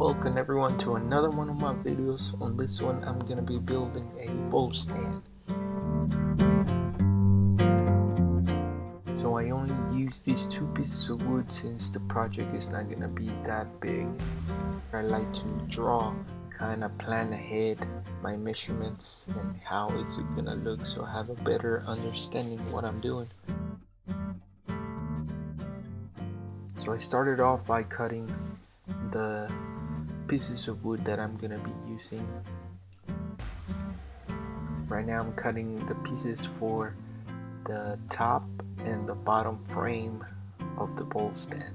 Welcome everyone to another one of my videos. On this one I'm gonna be building a bowl stand. So I only use these two pieces of wood since the project is not gonna be that big. I like to draw, kind of plan ahead my measurements and how it's gonna look, so I have a better understanding what I'm doing. So I started off by cutting the pieces of wood that I'm gonna be using. Right now I'm cutting the pieces for the top and the bottom frame of the bowl stand.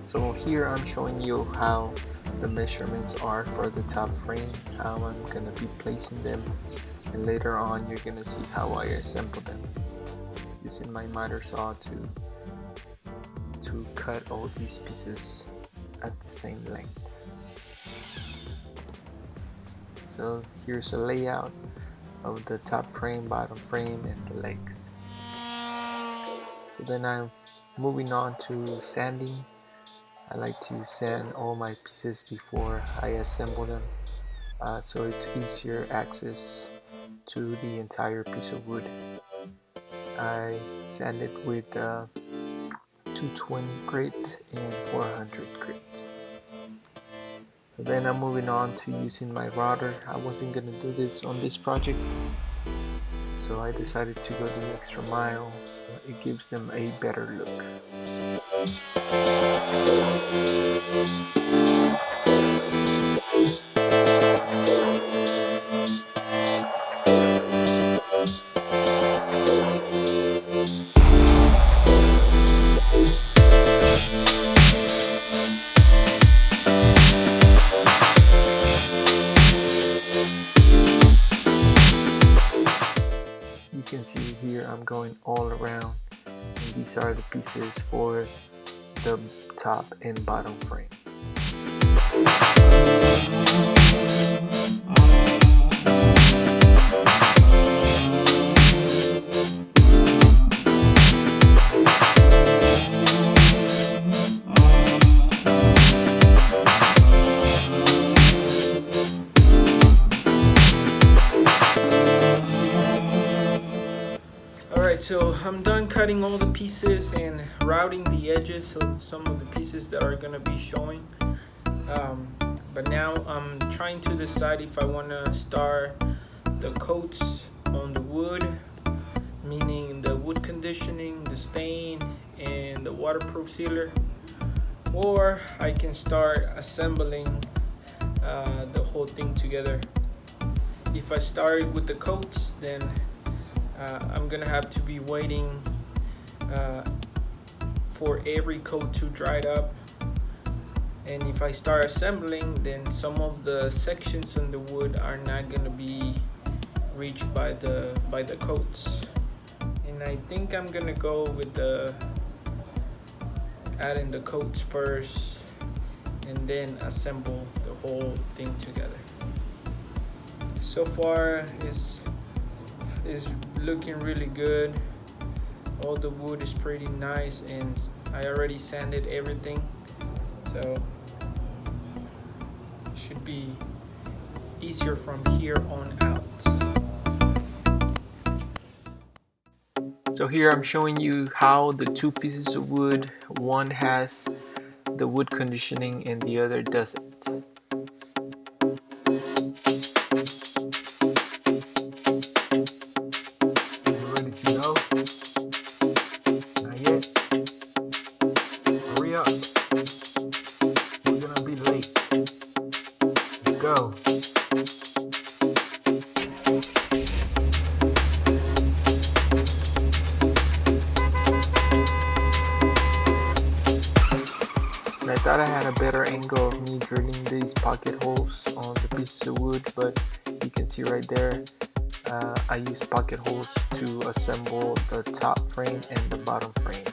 So here I'm showing you how the measurements are for the top frame, how I'm going to be placing them, and later on you're going to see how I assemble them using my miter saw to cut all these pieces at the same length. So here's a layout of the top frame, bottom frame, and the legs. So then I'm moving on to sanding. I like to sand all my pieces before I assemble them, so it's easier access to the entire piece of wood. I sand it with 220 grit and 400 grit. So then I'm moving on to using my router. I wasn't going to do this on this project, so I decided to go the extra mile. It gives them a better look. You can see here I'm going all around, and these are the pieces for the top and bottom frame. Alright, so I'm done cutting all the pieces and routing the edges of some of the pieces that are going to be showing. But now I'm trying to decide if I want to start the coats on the wood, meaning the wood conditioning, the stain, and the waterproof sealer, or I can start assembling the whole thing together. If I start with the coats, then I'm gonna have to be waiting for every coat to dry up, and if I start assembling, then some of the sections on the wood are not gonna be reached by the coats. And I think I'm gonna go with adding the coats first and then assemble the whole thing together. So far is looking really good. All the wood is pretty nice, and I already sanded everything, so should be easier from here on out. So here I'm showing you how the two pieces of wood, one has the wood conditioning and the other doesn't. Go. I thought I had a better angle of me drilling these pocket holes on the pieces of wood, but you can see right there, I used pocket holes to assemble the top frame and the bottom frame.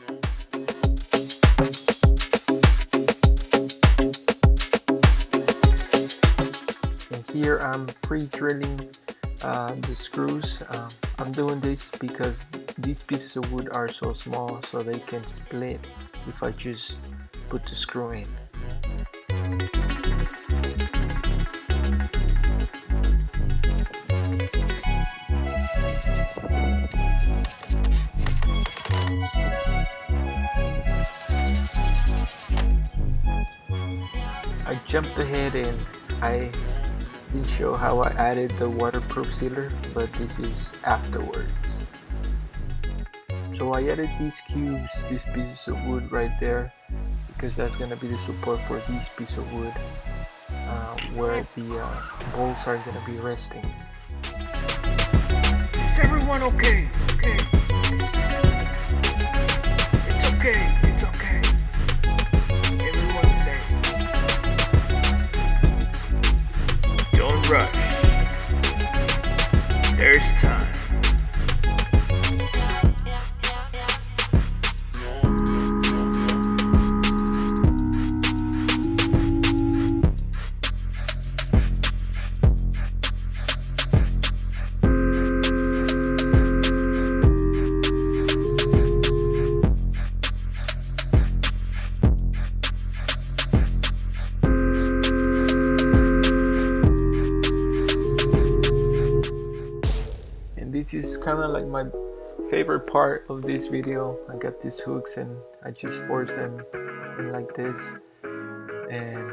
And here I'm pre-drilling the screws. I'm doing this because these pieces of wood are so small, so they can split if I just put the screw in. I jumped ahead and I didn't show how I added the waterproof sealer, but this is afterwards. So I added these cubes, these pieces of wood right there, because that's going to be the support for these pieces of wood where the bolts are going to be resting. Is everyone okay? Okay. It's okay. It's okay. Everyone say, don't rush. There's time. This is kind of like my favorite part of this video. I got these hooks and I just forced them in like this and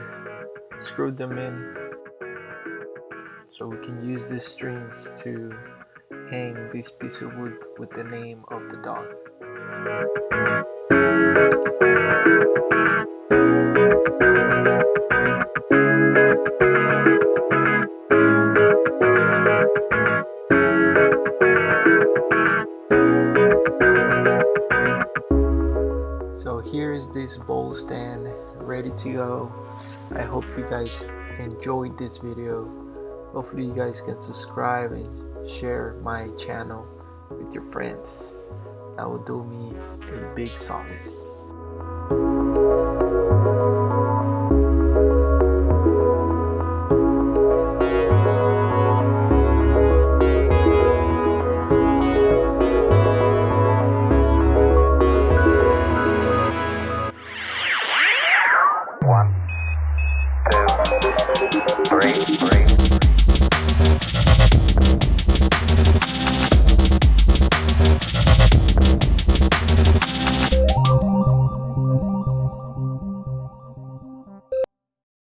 screwed them in so we can use these strings to hang this piece of wood with the name of the dog. So here's this bowl stand ready to go. I hope you guys enjoyed this video. Hopefully you guys can subscribe and share my channel with your friends. That will do me a big solid. One, two, three.